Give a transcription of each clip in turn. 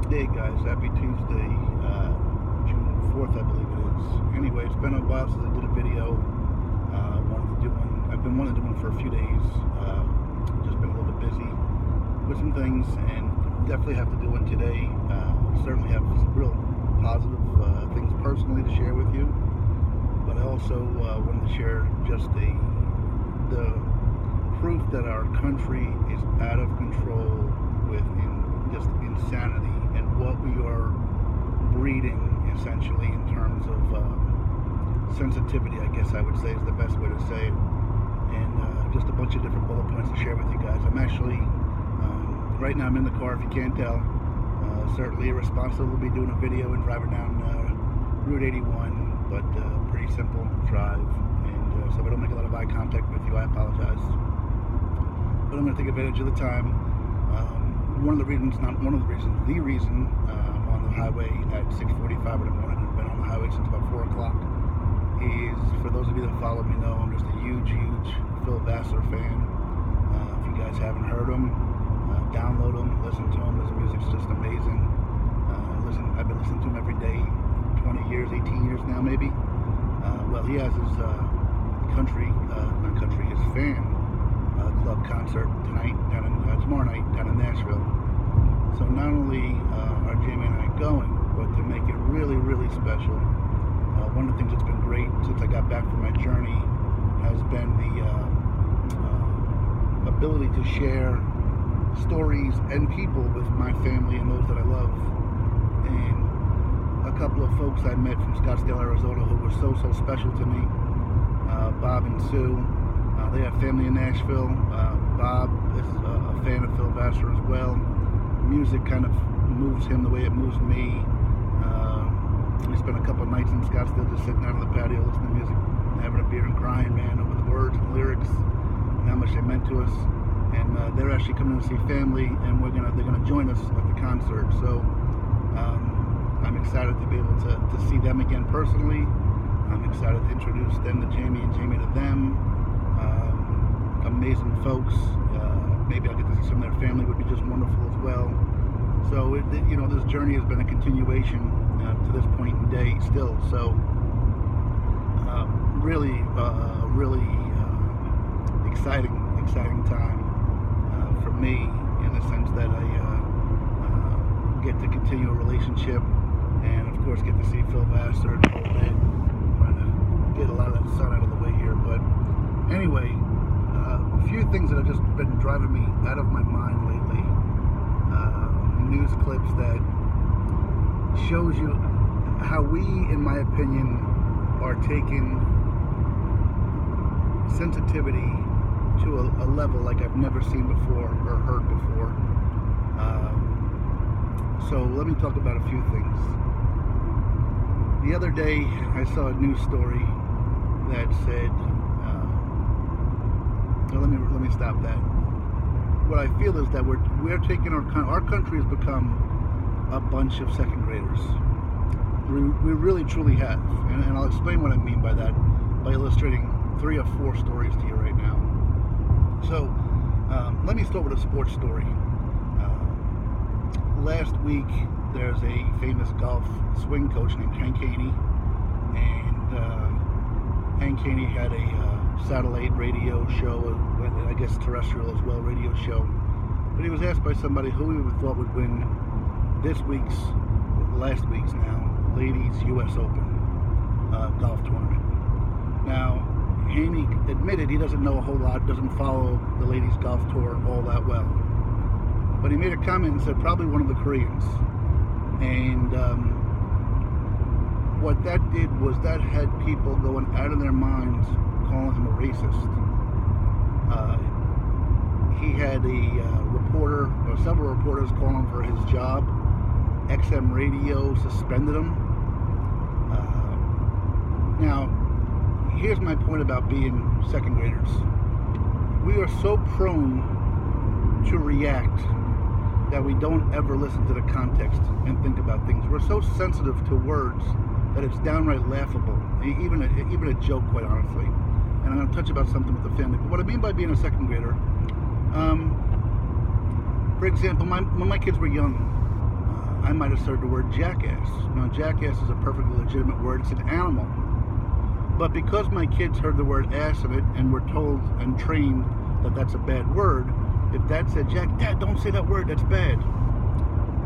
Hey guys, happy Tuesday, June 4th, I believe it is. Anyway, it's been a while since I did a video. I've been wanting to do one for a few days. Just been a little bit busy with some things, and definitely have to do one today. Certainly have some real positive things personally to share with you, but I also wanted to share just the proof that our country is out of control with just insanity, and what we are breeding essentially in terms of sensitivity, I guess I would say is the best way to say it. And just a bunch of different bullet points to share with you guys. I'm actually right now I'm in the car, if you can't tell. Certainly irresponsible to be doing a video and driving down Route 81, but pretty simple drive, and so if I don't make a lot of eye contact with you, I apologize. But I'm going to take advantage of the time. The reason I'm on the highway at 6:45 in the morning, I've been on the highway since about 4 o'clock, is for those of you that follow me know I'm just a huge Phil Vassar fan. If you guys haven't heard him, download him, listen to him. His music's just amazing. I've been listening to him every day, 20 years, 18 years now maybe. Well, he has his his fan club concert tomorrow night down in Nashville. So not only are Jamie and I going, but to make it really special, one of the things that's been great since I got back from my journey has been the ability to share stories and people with my family and those that I love. And a couple of folks I met from Scottsdale, Arizona, who were so special to me, Bob and Sue. They have family in Nashville. Bob is a fan of Phil Vassar as well. Music kind of moves him the way it moves me. We spent a couple of nights in Scottsdale just sitting out on the patio listening to music, having a beer and crying, man, over the words and the lyrics and how much they meant to us. And they're actually coming to see family, and they're gonna join us at the concert. So I'm excited to be able to see them again personally. I'm excited to introduce them to Jamie and Jamie to them. Amazing folks. Maybe I'll get to see some of their family, would be just wonderful as well. So this journey has been a continuation to this point in day still. So really exciting time for me, in the sense that I get to continue a relationship, and of course get to see Phil Vassar and all that. Trying to get a lot of that sun out of the way here, but anyway, a few things that have just been driving me out of my mind lately. News clips that shows you how we, in my opinion, are taking sensitivity to a level like I've never seen before or heard before. So let me talk about a few things. The other day I saw a news story that said, let me stop that. What I feel is that we're taking our country has become a bunch of second graders. We really truly have, and I'll explain what I mean by that by illustrating 3 or 4 stories to you right now. So let me start with a sports story. Last week there's a famous golf swing coach named Hank Haney, and Hank Haney had a satellite radio show, I guess terrestrial as well, radio show. But he was asked by somebody who he thought would win last week's ladies U.S. Open golf tournament. Now, Haney admitted he doesn't know a whole lot, doesn't follow the ladies golf tour all that well. But he made a comment and said probably one of the Koreans. And what that did was that had people going out of their minds calling him a racist. He had several reporters calling him for his job. XM Radio suspended him. Now, here's my point about being second graders. We are so prone to react that we don't ever listen to the context and think about things. We're so sensitive to words that it's downright laughable, even a joke, quite honestly. And I'm going to touch about something with the family. But what I mean by being a second grader, for example, when my kids were young, I might have said the word jackass. Now, jackass is a perfectly legitimate word. It's an animal. But because my kids heard the word ass in it and were told and trained that that's a bad word, if Dad said, Dad, don't say that word, that's bad,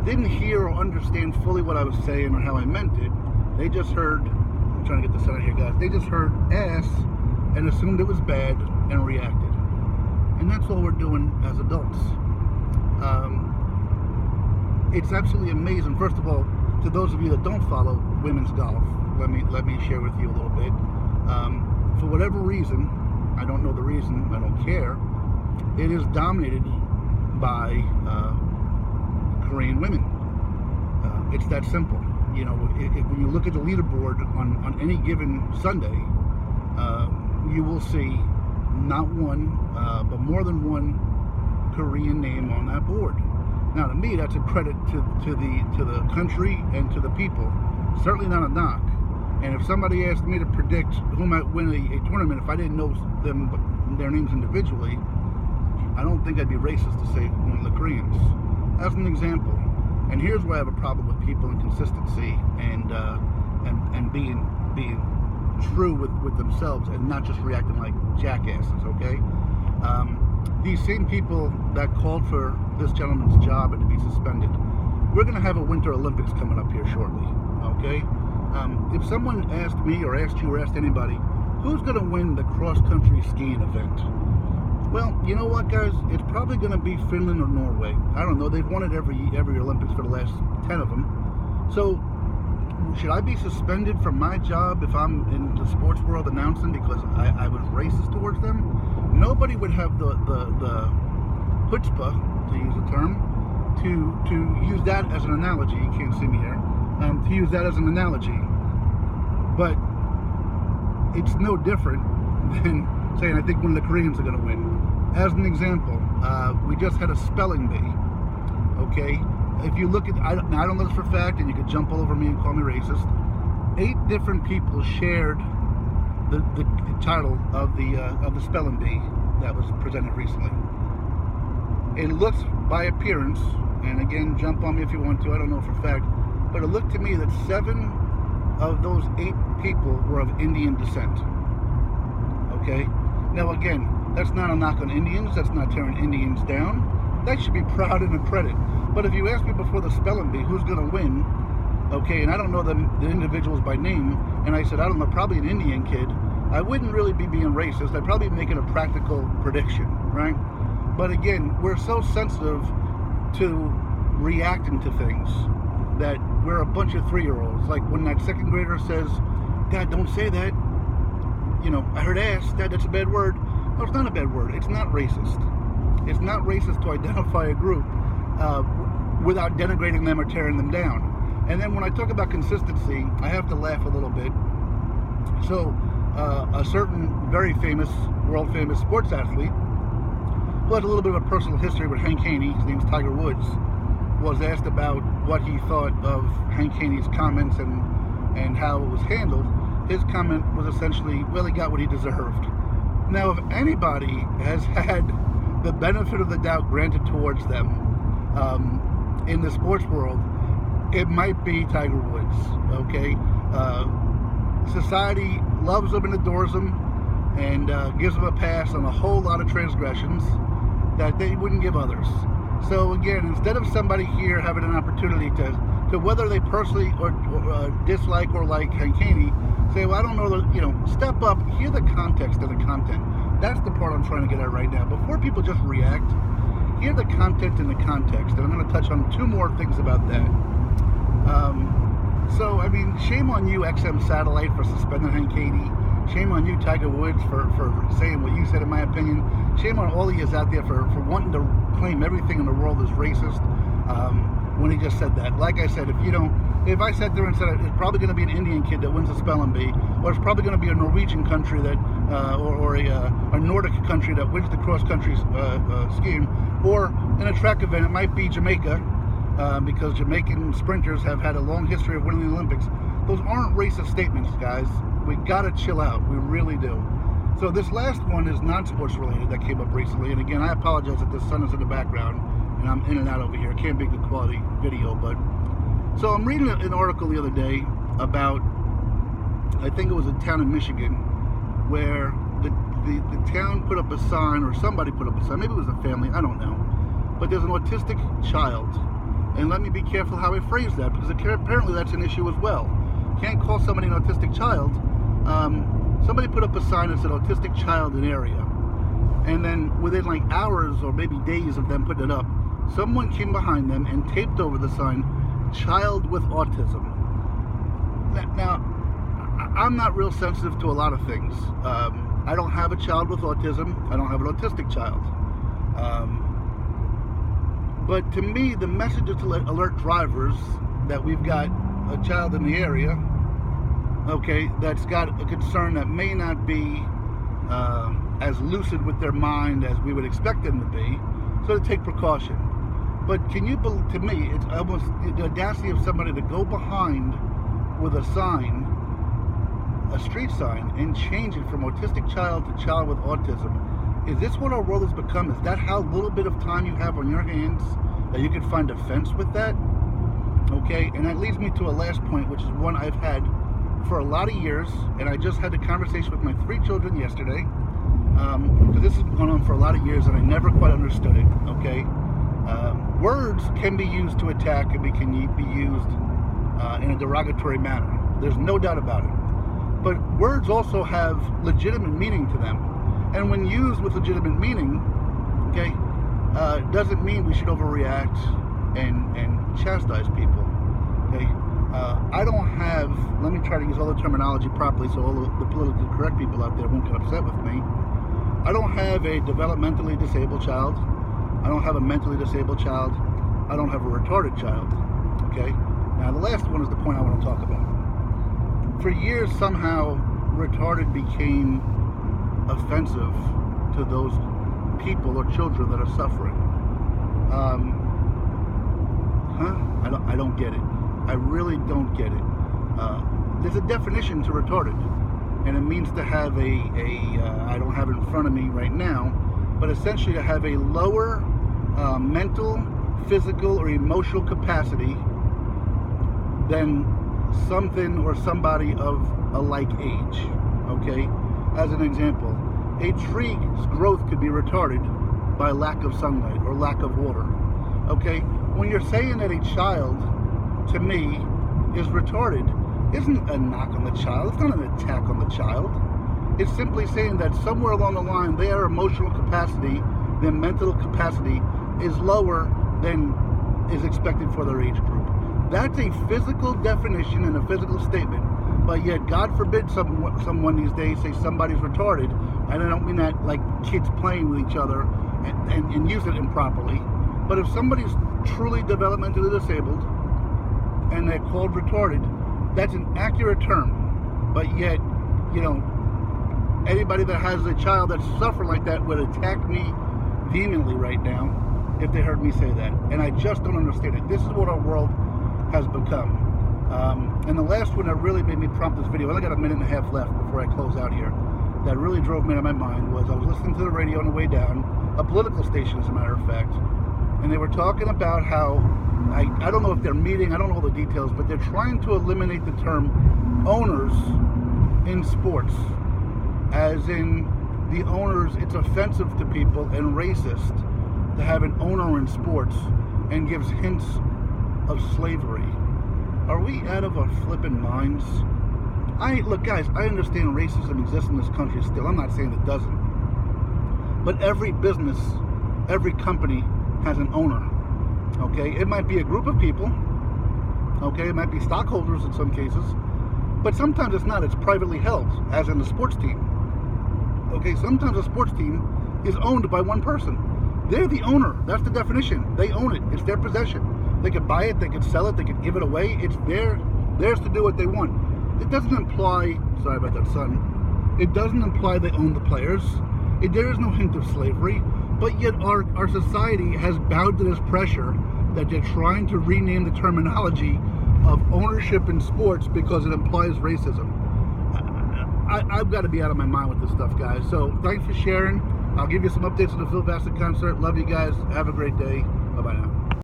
didn't hear or understand fully what I was saying or how I meant it, they just heard, I'm trying to get this out of here, guys, they just heard ass and assumed it was bad and reacted. And that's all we're doing as adults. It's absolutely amazing. First of all, to those of you that don't follow women's golf, let me share with you a little bit. For whatever reason, I don't know the reason, I don't care, it is dominated by Korean women. It's that simple. You know, when you look at the leaderboard on any given Sunday, you will see not one, but more than one Korean name on that board. Now, to me, that's a credit to the country and to the people. Certainly not a knock. And if somebody asked me to predict who might win a tournament, if I didn't know their names individually, I don't think I'd be racist to say one of the Koreans. As an example. And here's where I have a problem with people and consistency and being true with themselves and not just reacting like jackasses, okay? These same people that called for this gentleman's job and to be suspended, we're going to have a Winter Olympics coming up here shortly, okay? If someone asked me or asked you or asked anybody, who's going to win the cross-country skiing event? Well, you know what, guys? It's probably going to be Finland or Norway. I don't know. They've won it every Olympics for the last 10 of them. So, should I be suspended from my job if I'm in the sports world announcing because I was racist towards them? Nobody would have the chutzpah, to use a term, to use that as an analogy. You can't see me here. To use that as an analogy. But it's no different than saying I think one of the Koreans are going to win. As an example, we just had a spelling bee. Okay, if you look at, I don't know this for a fact, and you could jump all over me and call me racist. 8 different people shared the title of the spelling bee that was presented recently. It looks by appearance, and again, jump on me if you want to. I don't know for a fact, but it looked to me that 7 of those 8 people were of Indian descent. Okay. Now again, that's not a knock on Indians, that's not tearing Indians down. They should be proud and a credit. But if you ask me before the spelling bee who's going to win, okay, and I don't know the individuals by name, and I said, I don't know, probably an Indian kid, I wouldn't really be being racist. I'd probably be making a practical prediction, right? But again, we're so sensitive to reacting to things that we're a bunch of 3-year-olds. Like when that 2nd grader says, Dad, don't say that. You know, I heard ass, Dad, that's a bad word. No, it's not a bad word. It's not racist. It's not racist to identify a group without denigrating them or tearing them down. And then when I talk about consistency, I have to laugh a little bit. So, a certain very famous, world famous sports athlete who has a little bit of a personal history with Hank Haney, his name's Tiger Woods, was asked about what he thought of Hank Haney's comments and how it was handled. His comment was essentially, well, he got what he deserved. Now, if anybody has had the benefit of the doubt granted towards them in the sports world, it might be Tiger Woods, okay? Society loves him and adores him and gives him a pass on a whole lot of transgressions that they wouldn't give others. So again, instead of somebody here having an opportunity to whether they personally or dislike or like Hank Haney, say, well, I don't know, step up, hear the context of the content. That's the part I'm trying to get at right now. Before people just react, hear the content and the context. And I'm going to touch on 2 more things about that. So, I mean, shame on you, XM Satellite, for suspending Hank Haney. Shame on you, Tiger Woods, for saying what you said, in my opinion. Shame on all of you out there for wanting to claim everything in the world is racist when he just said that. Like I said, if I sat there and said it's probably going to be an Indian kid that wins the spelling bee, or it's probably going to be a Norwegian country that, or a Nordic country that wins the cross-country skiing, or in a track event, it might be Jamaica, because Jamaican sprinters have had a long history of winning the Olympics. Those aren't racist statements, guys. We gotta chill out. We really do. So this last one is non-sports related that came up recently. And again, I apologize if the sun is in the background and I'm in and out over here. It can't be good quality video, but So I'm reading an article the other day about, I think it was a town in Michigan, where the town put up a sign, or somebody put up a sign, maybe it was a family, I don't know, but there's an autistic child. And let me be careful how I phrase that, because apparently that's an issue as well. Can't call somebody an autistic child. Somebody put up a sign that said autistic child in area. And then within like hours or maybe days of them putting it up, someone came behind them and taped over the sign, child with autism. Now, I'm not real sensitive to a lot of things. I don't have a child with autism. I don't have an autistic child. But to me, the message is to alert drivers that we've got a child in the area, okay, that's got a concern that may not be as lucid with their mind as we would expect them to be, so to take precaution. But can you believe, to me, it's almost the audacity of somebody to go behind with a sign, a street sign, and change it from autistic child to child with autism. Is this what our world has become? Is that how little bit of time you have on your hands that you can find offense with that? Okay, and that leads me to a last point, which is one I've had for a lot of years, and I just had a conversation with my 3 children yesterday, because this has gone on for a lot of years and I never quite understood it, okay? Words can be used to attack, and can be used in a derogatory manner. There's no doubt about it. But words also have legitimate meaning to them. And when used with legitimate meaning, okay, doesn't mean we should overreact and chastise people, okay? I don't have, let me try to use all the terminology properly so all the politically correct people out there won't get upset with me. I don't have a developmentally disabled child. I don't have a mentally disabled child. I don't have a retarded child, okay? Now the last one is the point I want to talk about. For years, somehow, retarded became offensive to those people or children that are suffering. I don't get it. I really don't get it. There's a definition to retarded, and it means to have I don't have it in front of me right now, but essentially to have a lower mental, physical, or emotional capacity than something or somebody of a like age, okay? As an example, a tree's growth could be retarded by lack of sunlight or lack of water, okay? When you're saying that a child, to me, is retarded, isn't a knock on the child. It's not an attack on the child. It's simply saying that somewhere along the line, their emotional capacity, their mental capacity is lower than is expected for their age group. That's a physical definition and a physical statement. But yet, God forbid someone these days say somebody's retarded, and I don't mean that like kids playing with each other and use it improperly. But if somebody's truly developmentally disabled and they're called retarded, that's an accurate term. But yet, you know, anybody that has a child that's suffering like that would attack me vehemently right now if they heard me say that. And I just don't understand it. This is what our world has become. And the last one that really made me prompt this video, I only got a minute and a half left before I close out here, that really drove me out of my mind, was I was listening to the radio on the way down, a political station as a matter of fact, and they were talking about how, I don't know if they're meeting, I don't know all the details, but they're trying to eliminate the term owners in sports, as in the owners, it's offensive to people and racist to have an owner in sports, and gives hints of slavery. Are we out of our flippin' minds? Look, guys, I understand racism exists in this country still. I'm not saying it doesn't. But every business, every company has an owner. Okay? It might be a group of people. Okay? It might be stockholders in some cases. But sometimes it's not. It's privately held, as in the sports team. Okay? Sometimes a sports team is owned by one person. They're the owner. That's the definition. They own it. It's their possession. They could buy it, they could sell it, they could give it away. It's theirs to do what they want. It doesn't imply, sorry about that, son. It doesn't imply they own the players. There is no hint of slavery. But yet our society has bowed to this pressure that they're trying to rename the terminology of ownership in sports because it implies racism. I've got to be out of my mind with this stuff, guys. So thanks for sharing. I'll give you some updates on the Phil Bassett concert. Love you guys. Have a great day. Bye-bye now.